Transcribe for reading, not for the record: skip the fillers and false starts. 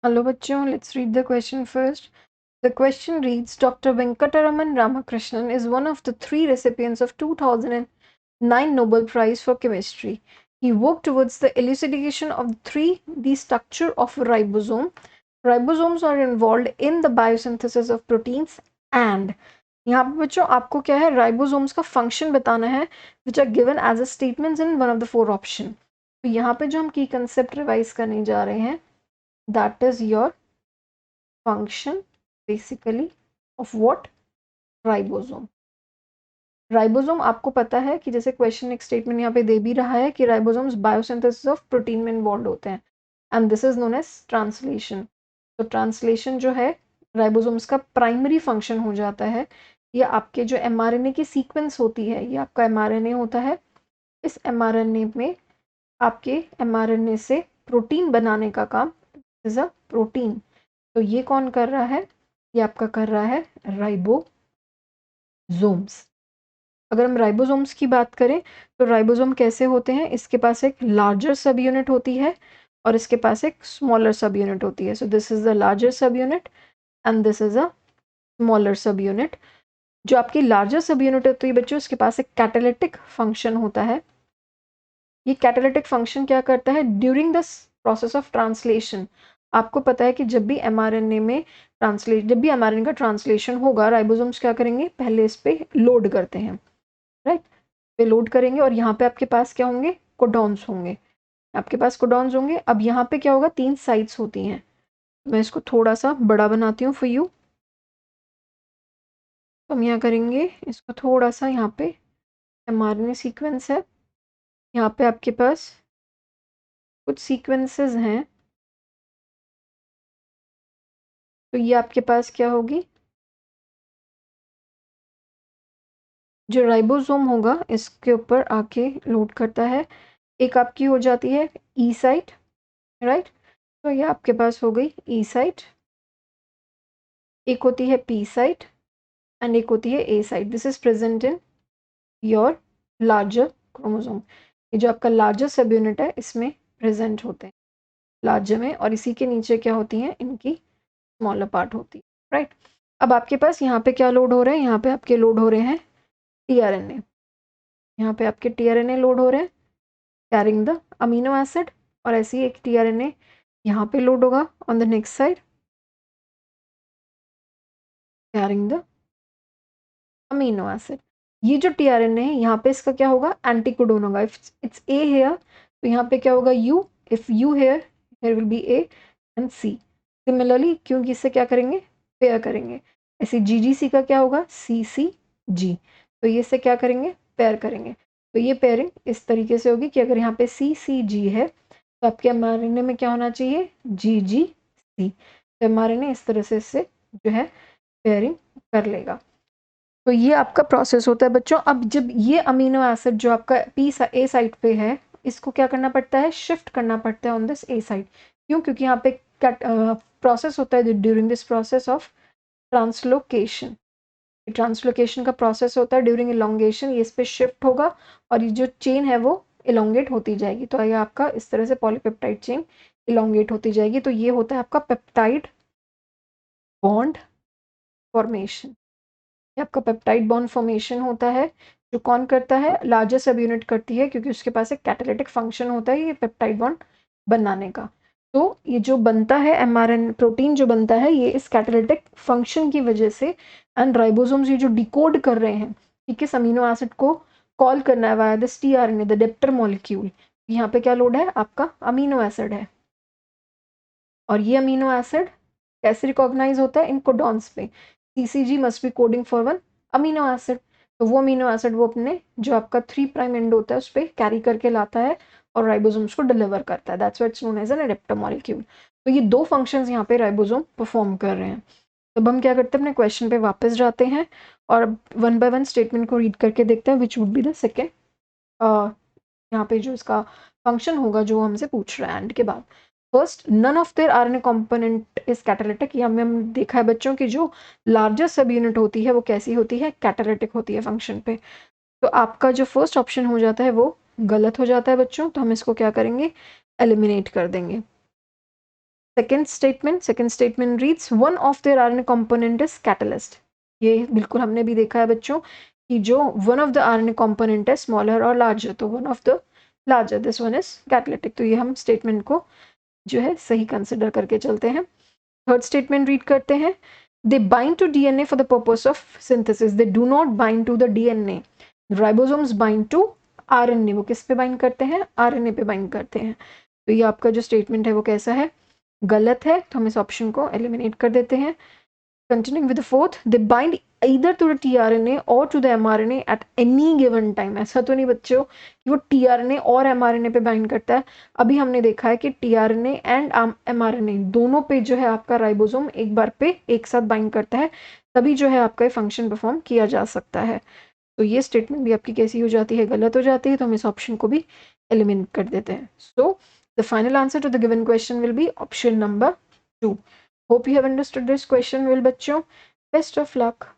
Hello bachcho, let's read the question first. The question reads, Dr. Venkataraman Ramakrishnan is one of the three recipients of 2009 Nobel Prize for Chemistry. He worked towards the elucidation of the structure of a ribosome. Ribosomes are involved in the biosynthesis of proteins and यहाँ पे बच्चों आपको क्या है ribosomes का function बताना है which are given as a statements in one of the four option. तो यहाँ पे जो हम की कंसेप्ट रिवाइज करने जा रहे हैं that is your function basically of what ribosome. Ribosome आपको पता है कि जैसे क्वेश्चन एक स्टेटमेंट यहाँ पे दे भी रहा है कि राइबोसोम्स बायोसिंथेसिस ऑफ प्रोटीन में इन्वॉल्व होते हैं and this is known as translation. तो ट्रांसलेशन जो है राइबोसोम्स का प्राइमरी फंक्शन हो जाता है। ये आपके जो एमआरएनए की सीक्वेंस होती है, ये आपका एमआरएनए होता है। इस एमआरएनए में आपके एमआरएनए से प्रोटीन बनाने का काम इज अ प्रोटीन। तो ये कौन कर रहा है? ये आपका कर रहा है राइबोसोम्स। अगर हम राइबोसोम्स की बात करें तो राइबोसोम कैसे होते हैं? इसके पास एक लार्जर सब यूनिट होती है और इसके पास एक स्मॉलर सब यूनिट होती है। So this is the larger सब unit and this is a smaller सब यूनिट। जो आपकी लार्जर सब यूनिट होती है बच्चों, इसके पास एक कैटालिटिक फंक्शन होता है। ये कैटालिटिक फंक्शन क्या करता है? During this process of translation आपको पता है कि जब भी एमआरएनए का ट्रांसलेशन होगा, राइबोसोम्स क्या करेंगे? पहले इस पे लोड करते हैं, राइट? पे लोड करेंगे और यहाँ पे आपके पास क्या होंगे? कोडॉन्स होंगे। आपके पास कोडॉन्स होंगे। अब यहाँ पे क्या होगा? 3 साइट्स होती हैं। मैं इसको थोड़ा सा बड़ा बनाती हूँ फॉर यू। तो हम यहाँ करेंगे इसको थोड़ा सा, यहाँ पे एमआरएनए सीक्वेंस है, यहाँ पे आपके पास कुछ सीक्वेंसेस हैं। तो ये आपके पास क्या होगी? जो राइबोसोम होगा इसके ऊपर आके लोड करता है। एक आपकी हो जाती है ई साइट, राइट? तो ये आपके पास हो गई ई साइट। एक होती है पी साइट एंड एक होती है a site. This is present in your larger chromosome. ये जो आपका लार्जर सब यूनिट है इसमें प्रेजेंट होते हैं लार्जर में, और इसी के नीचे क्या होती हैं? इनकी स्मॉलर पार्ट होती है, राइट? अब आपके पास यहाँ पे क्या लोड हो रहे हैं? यहाँ पे आपके लोड हो रहे हैं टीआरएनए। यहाँ पे आपके टीआरएनए लोड हो रहे हैं कैरिंग द अमीनो एसिड, और ऐसे ही एक टीआरएनए यहाँ पे लोड होगा on the next side carrying the amino acid. ये जो टीआरएनए है यहाँ पे इसका क्या होगा? एंटीकोडोन होगा। इफ इट्स ए हेयर तो यहाँ पे क्या होगा? U. If U here, here will be A and C. Similarly क्योंकि इससे क्या करेंगे? पेयर करेंगे। ऐसे जीजीसी का क्या होगा? सी सी जी। तो ये से क्या करेंगे? पेयर करेंगे। तो ये पेयरिंग इस तरीके से होगी कि अगर यहाँ पे सी सी जी है तो आपके एमआरएनए में क्या होना चाहिए? जी जी सी। तो एमआरएनए इस तरह से इससे जो है पेयरिंग कर लेगा। तो ये आपका प्रोसेस होता है बच्चों। अब जब ये अमीनो एसिड जो आपका ए साइट पे है, इसको क्या करना पड़ता है? शिफ्ट करना पड़ता है ऑन दिस ए साइट। क्यों? क्योंकि यहाँ पे प्रोसेस होता है during this process of translocation. Translocation का प्रोसेस होता है ड्यूरिंग इलोंगेशन। ये इस पे शिफ्ट होगा और ये जो चेन है वो इलोंगेट होती जाएगी। तो ये आपका इस तरह से पॉलीपेप्टाइड चेन इलोंगेट होती जाएगी। तो ये होता है आपका पेप्टाइड बॉन्ड फॉर्मेशन। ये आपका पेप्टाइड बॉन्ड फॉर्मेशन होता है जो कौन करता है? लार्जर सब यूनिट करती है, क्योंकि उसके पास एक कैटालिटिक फंक्शन होता है ये पेप्टाइड बॉन्ड बनाने का। तो ये जो बनता है एमआरएन प्रोटीन जो बनता है ये इस कैटालिटिक फंक्शन की वजह से। एंड राइबोसोम्स ये जो डिकोड कर रहे हैं कि किस अमीनो एसिड को कॉल करना है via this tRNA the adapter molecule. यहाँ पे क्या लोड है? आपका अमीनो एसिड है, और ये अमीनो एसिड कैसे रिकॉग्नाइज होता है? इन कोडॉन्स पे। CCG must be coding for one amino acid. तो वो अमीनो एसिड वो अपने जो आपका 3 प्राइम एंड होता है उस पर कैरी करके लाता है और राइबोसोम्स को डिलीवर करता है। That's why it's known as an adaptor molecule. तो ये दो फंक्शंस यहाँ पे राइबोसोम परफॉर्म कर रहे हैं। तब हम क्या करते हैं? अपने क्वेश्चन पे वापस जाते हैं और वन बाय वन स्टेटमेंट को रीड करके देखते हैं which would be the second यहाँ पे जो इसका फंक्शन होगा जो हमसे पूछ रहा है एंड के बाद। First, none of their RNA component is catalytic. ये हमने देखा है बच्चों की जो लार्जर सब यूनिट होती है वो कैसी होती है? कैटालिटिक होती है फंक्शन पे। तो आपका जो फर्स्ट ऑप्शन हो जाता है वो गलत हो जाता है बच्चों। तो हम इसको क्या करेंगे? एलिमिनेट कर देंगे। Second statement reads one of their RNA component is catalyst. ये बिल्कुल हमने भी देखा है बच्चों कि जो one of the RNA component है स्मॉलर और लार्जर, तो one of the larger this one is catalytic. तो ये हम स्टेटमेंट को जो है सही कंसिडर करके चलते हैं। थर्ड स्टेटमेंट रीड करते हैं, they bind to DNA for the purpose of synthesis, they do not bind to the DNA, ribosomes bind to RNA. वो किस पे बाइंड करते हैं? आरएनए पे बाइंड करते हैं। तो ये आपका जो स्टेटमेंट है वो कैसा है? गलत है, तो हम इस ऑप्शन को एलिमिनेट कर देते हैं। Continuing with the fourth, they bind either to the tRNA or to the mRNA at any given time। ऐसा तो नहीं बच्चों कि वो tRNA और mRNA पे बाइंड करता है। अभी हमने देखा है कि tRNA एंड mRNA दोनों पे जो है आपका राइबोसोम एक बार पे एक साथ बाइंड करता है, तभी जो है आपका ये फंक्शन परफॉर्म किया जा सकता है। तो ये स्टेटमेंट भी आपकी कैसी हो जाती है? गलत हो जाती है, तो हम इस ऑप्शन को भी एलिमिनेट कर देते हैं। So the final answer to the given question will be option number 2। Hope you have understood this question well बच्चों। Best of luck.